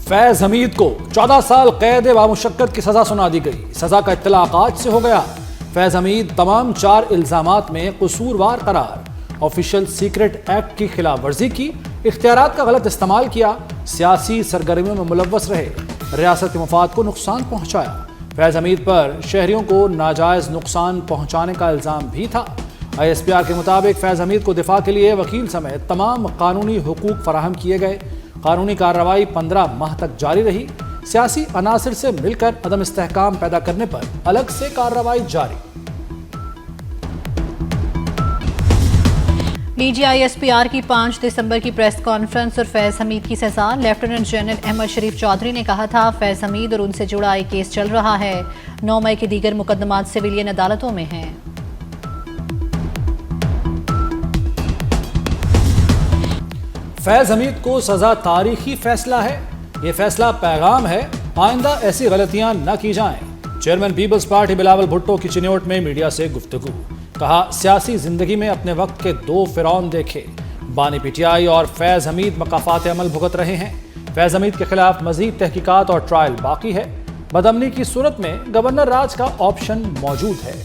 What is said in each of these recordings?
फैज हमीद को 14 साल कैद बामुशक्कत की सजा सुना दी गई। सजा का इत्तलाक आज से हो गया। फैज हमीद तमाम 4 इल्जामात में कसूरवार करार। ऑफिशियल सीक्रेट एक्ट की खिलाफ वर्जी की, इख्तियारात का गलत इस्तेमाल किया, सियासी सरगर्मियों में मुलव्वस रहे, रियासती मफाद को नुकसान पहुंचाया। फैज हमीद पर शहरियों को नाजायज नुकसान पहुंचाने का इल्जाम भी था। ISPR के मुताबिक फैज हमीद को दिफा के लिए वकील समेत तमाम कानूनी हुकूक फराहम किए गए। कानूनी कार्रवाई 15 माह तक जारी रही। सियासी अनासिर से मिलकर अदम इस्तेहकाम पैदा करने पर अलग से कार्रवाई जारी। DG ISPR की 5 दिसंबर की प्रेस कॉन्फ्रेंस और फैज हमीद की सजा। लेफ्टिनेंट जनरल अहमद शरीफ चौधरी ने कहा था फैज हमीद और उनसे जुड़ा एक केस चल रहा है। 9 मई के दीगर मुकदमात सिविलियन अदालतों में हैं। फैज हमीद को सजा तारीखी फैसला है। ये फैसला पैगाम है, आइंदा ऐसी गलतियां न की जाएं। Chairman peoples party Bilawal Bhutto की चिन्योट में मीडिया से गुफ्तगू। कहा, सियासी जिंदगी में अपने वक्त के 2 फिरौन देखे। बानी PTI और फैज हमीद मकाफात अमल भुगत रहे हैं। फैज हमीद के खिलाफ मजीद तहकीकात और ट्रायल बाकी है। बदअमनी की सूरत में गवर्नर राज का ऑप्शन मौजूद है।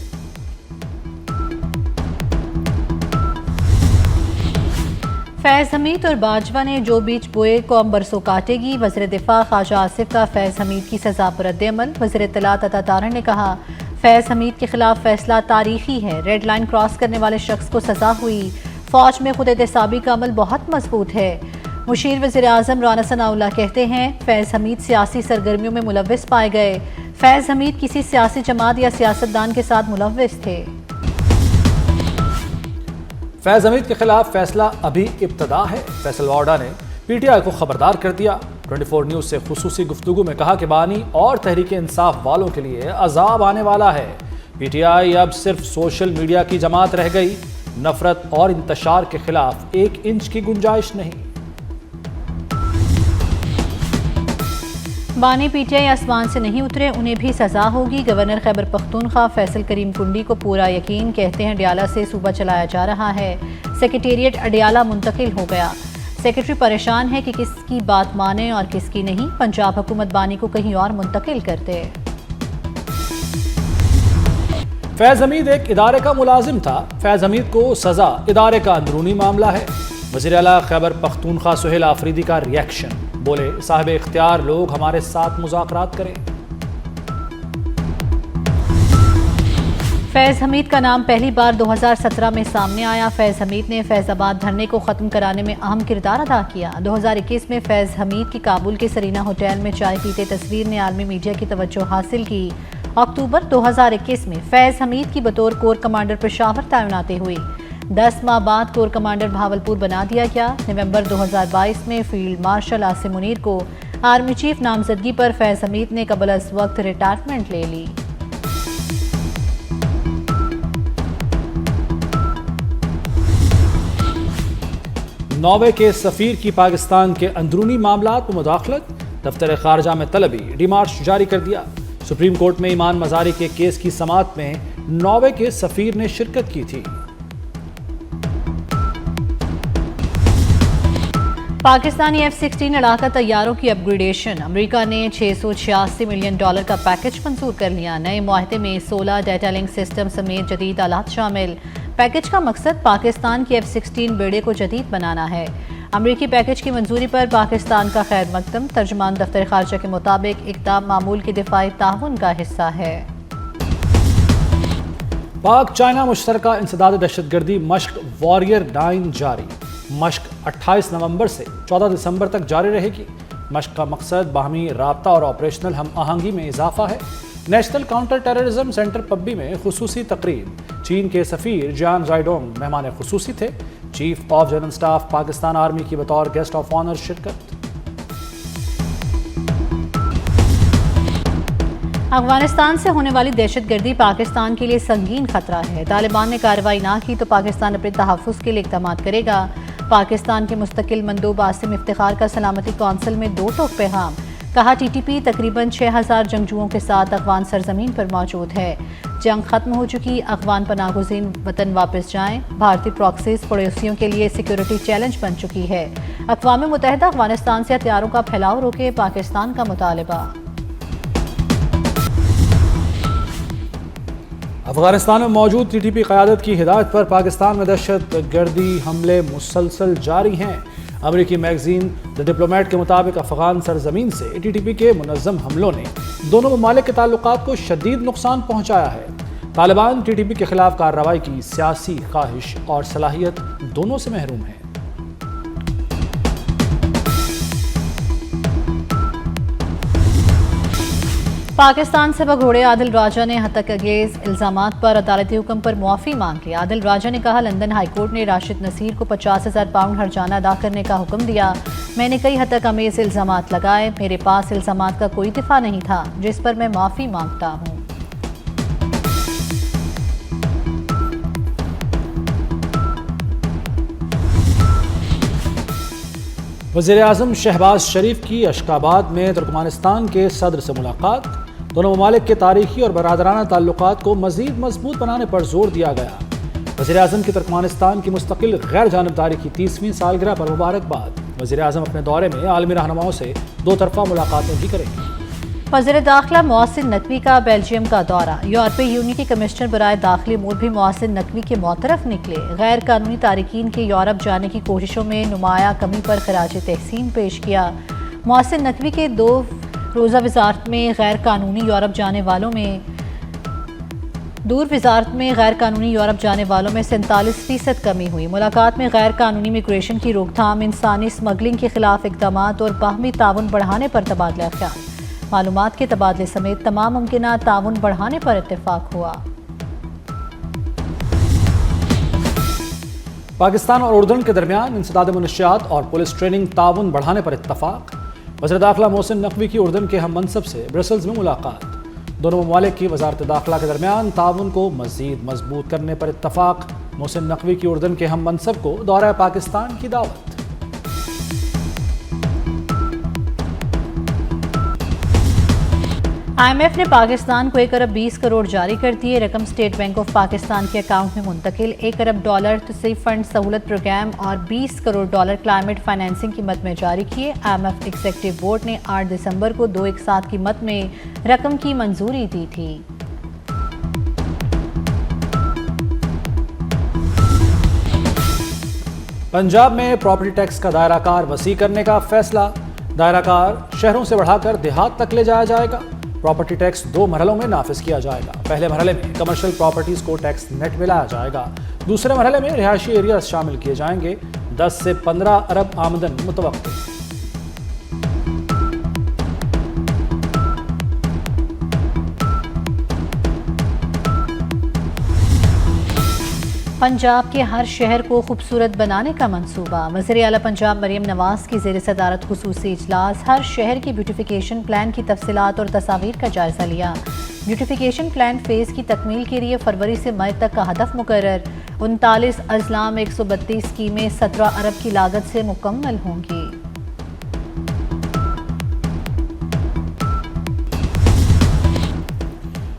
फैज हमीद और बाजवा ने जो बीच बोए कौम बरसों काटेगी। वज़ीर दिफा ख्वाजा आसिफ का फैज हमीद की सजा पर रद्द-ए-अमल। वज़ीर इत्तलात अता तारड़ ने कहा फैज हमीद के खिलाफ फैसला तारीखी है। रेड लाइन क्रॉस करने वाले शख्स को सजा हुई। फौज में खुद एहतसाबी का अमल बहुत मजबूत है। मुशीर वज़ीर आज़म राना सनाउल्लाह कहते हैं फैज हमीद सियासी सरगर्मियों में मुलव्वस पाए गए। फैज हमीद किसी सियासी जमात या सियासतदान के साथ मुलव्वस थे। फैज हमीद के खिलाफ फैसला अभी इब्तदा है। फैसल वार्डा ने PTI को खबरदार कर दिया। 24 न्यूज से खुसूसी गुफ्तगू में कहा कि बानी और तहरीक इंसाफ वालों के लिए अजाब आने वाला है। PTI अब सिर्फ सोशल मीडिया की जमात रह गई। नफरत और इंतशार के खिलाफ 1 इंच की गुंजाइश नहीं। बानी PTI आसमान से नहीं उतरे, उन्हें भी सजा होगी। गवर्नर खैबर पख्तूनख्वा फैसल करीम कुंडी को पूरा यकीन, कहते हैं अडियाला से सूबा चलाया जा रहा है। सेक्रेटेरिएट अडियाला मुंतकिल हो गया। सेक्रेटरी परेशान है कि किसकी बात माने और किसकी नहीं। पंजाब हुकूमत बानी को कहीं और मुंतकिल करते। फैज हमीद एक इदारे का मुलाजिम था। फैज हमीद को सजा इदारे का अंदरूनी मामला है। वज़ीर आला खैबर पख्तूनख्वा सुहेल आफरीदी का रिएक्शन। बोले, साहिब इख्तियार लोग हमारे साथ मुज़ाकरात करें। फैज हमीद का नाम पहली बार 2017 में सामने आया। फैज हमीद ने फैजाबाद धरने को ख़त्म कराने में अहम किरदार अदा किया। 2021 में फैज हमीद की काबुल के सरीना होटल में चाय पीते तस्वीर ने आलमी मीडिया की तवज्जो हासिल की। अक्टूबर 2021 में फैज हमीद की बतौर कोर कमांडर पेशावर तैनाती हुई। 10 माह बाद कोर कमांडर भावलपुर बना दिया गया। नवंबर 2022 में फील्ड मार्शल आसिम मुनीर को आर्मी चीफ नामजदगी पर फैज हमीद ने कबल अज वक्त रिटायरमेंट ले ली। नॉर्वे के सफीर की पाकिस्तान के अंदरूनी मामलात में मुदाखलत। दफ्तर खारजा में तलबी डिमार्च जारी कर दिया। सुप्रीम कोर्ट में ईमान मजारी के केस की समाअत में नॉर्वे के सफीर ने शिरकत की थी। पाकिस्तानी F-16 लड़ाका तैयारों की अपग्रेडेशन। अमेरिका ने $686 मिलियन का पैकेज मंजूर कर लिया। नए मुआहदे में 16 डेटा लिंक सिस्टम समेत जदीद आलात शामिल। पैकेज का मकसद पाकिस्तान के F-16 बेड़े को जदीद बनाना है। अमेरिकी पैकेज की मंजूरी पर पाकिस्तान का खैर मकदम। तर्जुमान दफ्तर खारजा के मुताबिक इक़दाम मामूल की दिफाई ताउन का हिस्सा है। पाक चाइना मुश्तरका इंसदाद दहशतगर्दी मश्क वॉरियर 9 जारी। मश्क 28 नवंबर से 14 दिसंबर तक जारी रहेगी। मश्क का मकसद बाहमी राब्ता और ऑपरेशनल हम आहंगी में इजाफा है। नेशनल काउंटर टेररिज्म सेंटर पब्बी में खुसूसी तकरीब। चीन के सफीर जियान जाइडोंग मेहमान खुसूसी थे। Chief of general staff Pakistan army की बतौर गेस्ट ऑफ ऑनर शिरकत। अफगानिस्तान से होने वाली दहशतगर्दी पाकिस्तान के लिए संगीन खतरा है। तालिबान ने कार्रवाई ना की तो पाकिस्तान अपने तहफ़्फ़ुज़ के लिए इक़दाम करेगा। पाकिस्तान के मुस्तकिल मंदूब आसिम इफ्तिखार का सलामती कौंसिल में 2 टोक पैगाम। कहा TTP तकरीबन 6000 जंगजुओं के साथ अफगान सरजमीन पर मौजूद है। जंग खत्म हो चुकी, अफगान पनाह गुज़ीन वतन वापस जाएं। भारतीय प्रॉक्सीज पड़ोसियों के लिए सिक्योरिटी चैलेंज बन चुकी है। अक़वाम मुत्तहिदा अफगानिस्तान से हथियारों का फैलाव रोके, पाकिस्तान का मुतालबा। अफगानिस्तान में मौजूद टीटीपी क़यादत की हिदायत पर पाकिस्तान में दहशत गर्दी हमले मुसलसल जारी हैं। अमेरिकी मैगजीन द डिप्लोमेट के मुताबिक अफगान सरजमीन से टीटीपी के मुनज़्ज़म हमलों ने दोनों ममालिक के ताल्लुकात को शदीद नुकसान पहुँचाया है। तालिबान टीटीपी के खिलाफ कार्रवाई की सियासी ख्वाहिश और सलाहियत दोनों से महरूम है। पाकिस्तान से भगोड़े आदिल राजा ने हतक अंगेज इल्जामात पर अदालती हुक्म पर मुआफ़ी मांग ली। आदिल राजा ने कहा, लंदन हाई कोर्ट ने राशिद नसीर को 50,000 पाउंड हर्जाना अदा करने का हुक्म दिया। मैंने कई हतक अमेज इल्जामात लगाए, मेरे पास इल्जामात का कोई दिफा नहीं था, जिस पर मैं माफ़ी मांगता हूँ। वज़ीर-ए-आज़म शहबाज शरीफ की अशकाबाद में तुर्कमानिस्तान के सदर से मुलाकात। दोनों ममालिक के तारीखी और बरादराना ताल्लुकात को मज़ीद मजबूत बनाने पर जोर दिया गया। वज़ीर-ए-आज़म की तुर्कमानिस्तान की मुस्तकिल गैर जानबदारी की 30वीं सालगिरह पर मुबारकबाद। वज़ीर-ए-आज़म अपने दौरे में आलमी रहनुमाओं से दो तरफ़ा मुलाकातें भी करेंगे। वज़ीर दाखिला मोहसिन नकवी का बेल्जियम का दौरा। यूरोपीय यूनियन के कमिश्नर बराए दाखिली अमूर भी मोहसिन नकवी के मौतरफ निकले। गैर कानूनी तारिकीन के यूरोप जाने की कोशिशों में नुमाया कमी पर खराज तहसीन पेश किया। मोहसिन नकवी के 2 रोज़ा वज़ारत में गैर कानूनी यूरोप जाने वालों में गैर कानूनी यूरोप जाने वालों में 47% कमी हुई। मुलाकात में गैर कानूनी इमिग्रेशन की रोकथाम, इंसानी स्मगलिंग के खिलाफ इक़दामात और बाहमी ताउन बढ़ाने पर तबादला ख्याल, मालूमात के तबादले समेत तमाम मुमकिन ताउन बढ़ाने पर इत्तेफाक हुआ। पाकिस्तान और उर्दन के दरमियान इंसदाद मुनशियात और पुलिस ट्रेनिंग ताउन बढ़ाने पर इत्तफाक। वज़ीर दाखिला मोहसिन नकवी की उर्दन के हम मनसब से ब्रसल्स में मुलाकात। दोनों ममालिक की वज़ारत दाखिला के दरमियान ताउन को मज़ीद मजबूत करने पर इत्तफाक। मोहसिन नकवी की उर्दन के हम मनसब को दौरा पाकिस्तान की दावत। IMF ने पाकिस्तान को 1 अरब 20 करोड़ जारी कर दिए। रकम स्टेट बैंक ऑफ पाकिस्तान के अकाउंट में मुंतकिल। 1 अरब डॉलर तस्वीर फंड सहूलत प्रोग्राम और 20 करोड़ डॉलर क्लाइमेट फाइनेंसिंग की मद में जारी किए। IMF एग्जीक्यूटिव बोर्ड ने 8 दिसंबर को 2 एक साथ की मद में रकम की मंजूरी दी थी। पंजाब में प्रॉपर्टी टैक्स का दायरा कार वसी करने का फैसला। दायरा कार शहरों से बढ़ाकर देहात तक ले जाया जाएगा। प्रॉपर्टी टैक्स 2 मरहलों में नाफिज किया जाएगा। पहले मरहले में कमर्शियल प्रॉपर्टीज को टैक्स नेट में लाया जाएगा। दूसरे मरहले में रिहायशी एरियाज शामिल किए जाएंगे। 10 से 15 अरब आमदन मुतवक्किल। पंजाब के हर शहर को खूबसूरत बनाने का मंसूबा। वज़ीर आला पंजाब मरीम नवाज की ज़ेर सदारत खुसूसी इजलास। हर शहर की ब्यूटिफिकेशन प्लान की तफसीलात और तस्वीर का जायजा लिया। ब्यूटिफिकेशन प्लान फेज़ की तकमील के लिए फरवरी से मई तक का हदफ मुकर्रर। 39 अजला में 132 स्कीमें 17 अरब की लागत से मुकम्मल होंगी।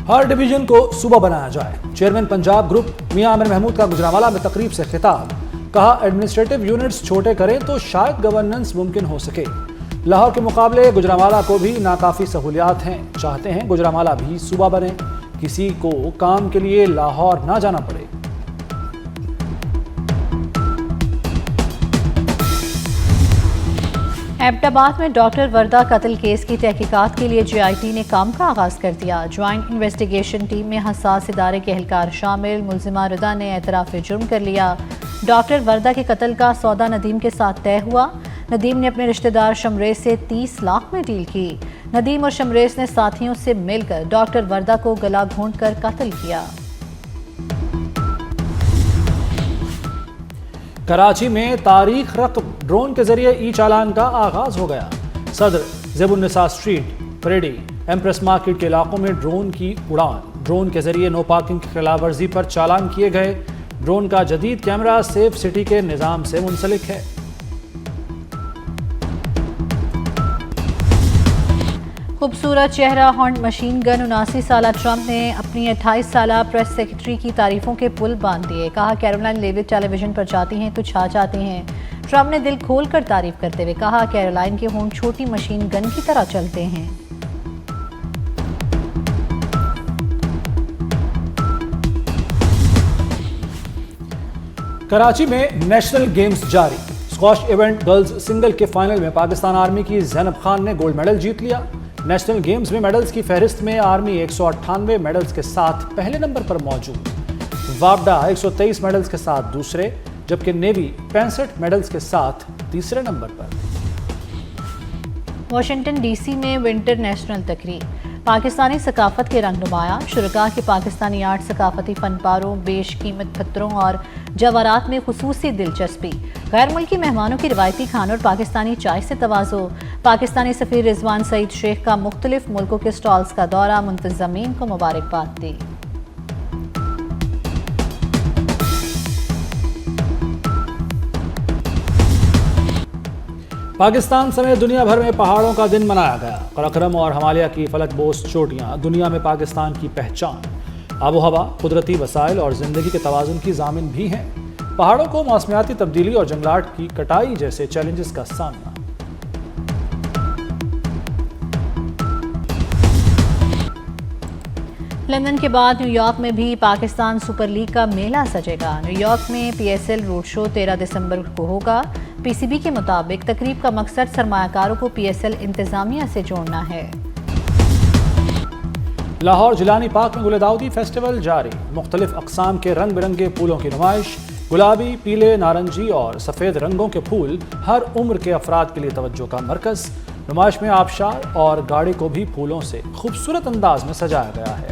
हर डिवीजन को सूबा बनाया जाए। चेयरमैन पंजाब ग्रुप मियां आमिर महमूद का गुजरांवाला में तकरीब से खिताब। कहा, एडमिनिस्ट्रेटिव यूनिट्स छोटे करें तो शायद गवर्नेंस मुमकिन हो सके। लाहौर के मुकाबले गुजरांवाला को भी नाकाफी सहूलियात हैं। चाहते हैं गुजरांवाला भी सूबा बने, किसी को काम के लिए लाहौर ना जाना पड़े। एबटाबाद में डॉक्टर वर्दा कत्ल केस की तहकीकात के लिए JIT ने काम का आगाज कर दिया। ज्वाइंट इन्वेस्टिगेशन टीम में हसास इदारे के एहलकार शामिल। मुल्जिमा रदा ने एतराफ़ जुर्म कर लिया। डॉक्टर वर्दा के कत्ल का सौदा नदीम के साथ तय हुआ। नदीम ने अपने रिश्तेदार शमरेज से 30 लाख में डील की। नदीम और शमरेज ने साथियों से मिलकर डॉक्टर वर्दा को गला घोंट कर कत्ल किया। कराची में तारीख रकम ड्रोन के जरिए ई चालान का आगाज हो गया। सदर ज़ेबुन्निसा स्ट्रीट, परेडी, एम्प्रेस मार्केट के इलाकों में ड्रोन की उड़ान। ड्रोन के जरिए नो पार्किंग की खिलाफ वर्जी पर चालान किए गए। ड्रोन का जदीद कैमरा सेफ सिटी के निज़ाम से मुंसलिक है। खूबसूरत चेहरा हॉन्ट मशीन गन 79 साला ट्रंप ने अपनी 28 साला प्रेस सेक्रेटरी की तारीफों के पुल बांध दिए। कहा कैरोलाइन लेविट टेलीविजन पर जाती हैं तो छा जाते हैं। ट्रंप ने दिल खोल कर तारीफ करते हुए कहा कैरोलाइन के होंठ छोटी मशीन गन की तरह चलते हैं। कराची में नेशनल गेम्स जारी। स्क्वॉश इवेंट गर्ल्स सिंगल के फाइनल में पाकिस्तान आर्मी की ज़ैनब खान ने गोल्ड मेडल जीत लिया। नेशनल गेम्स में मेडल्स की फहरिस्त में आर्मी 198 मेडल्स के साथ पहले नंबर पर मौजूद, वापडा 123 मेडल्स के साथ दूसरे, जबकि नेवी 65 मेडल्स के साथ तीसरे नंबर पर। वाशिंगटन डीसी में विंटर नेशनल तकरीब, पाकिस्तानी सकाफत के रंग नुमाया। शुरका के पाकिस्तानी आर्ट सकाफती फनपारों, बेशकीमत पत्थरों और जवारात में खुसूसी दिलचस्पी। गैर मुल्की मेहमानों की रिवायती खानों और पाकिस्तानी चाय से तवाज़ो। पाकिस्तानी सफ़ीर रिजवान सईद शेख का मुख्तलिफ मुल्कों के स्टॉल्स का दौरा, मुंतज़मीन को मुबारकबाद दी। पाकिस्तान समेत दुनिया भर में पहाड़ों का दिन मनाया गया। कराक्रम और हिमालय की फलकबोस चोटियां दुनिया में पाकिस्तान की पहचान, आबो हवा, कुदरती वसाइल और ज़िंदगी के तवाज़ुन की ज़ामिन भी हैं। पहाड़ों को मौसमियाती तब्दीली और जंगलात की कटाई जैसे चैलेंजेस का सामना। लंदन के बाद न्यूयॉर्क में भी पाकिस्तान सुपर लीग का मेला सजेगा। न्यूयॉर्क में PSL रोड शो 13 दिसंबर को होगा। PCB के मुताबिक तकरीब का मकसद सरमायाकारों को PSL इंतजामिया से जोड़ना है। लाहौर जिलानी पार्क में गुलदाउदी फेस्टिवल जारी। मुख्तलिफ अक़साम के रंग बिरंगे फूलों की नुमाइश। गुलाबी, पीले, नारंगी और सफ़ेद रंगों के फूल हर उम्र के अफराद के लिए तवज्जो का मरकज़। नुमाइश में आबशार और गाड़ी को भी फूलों से खूबसूरत अंदाज में सजाया गया है।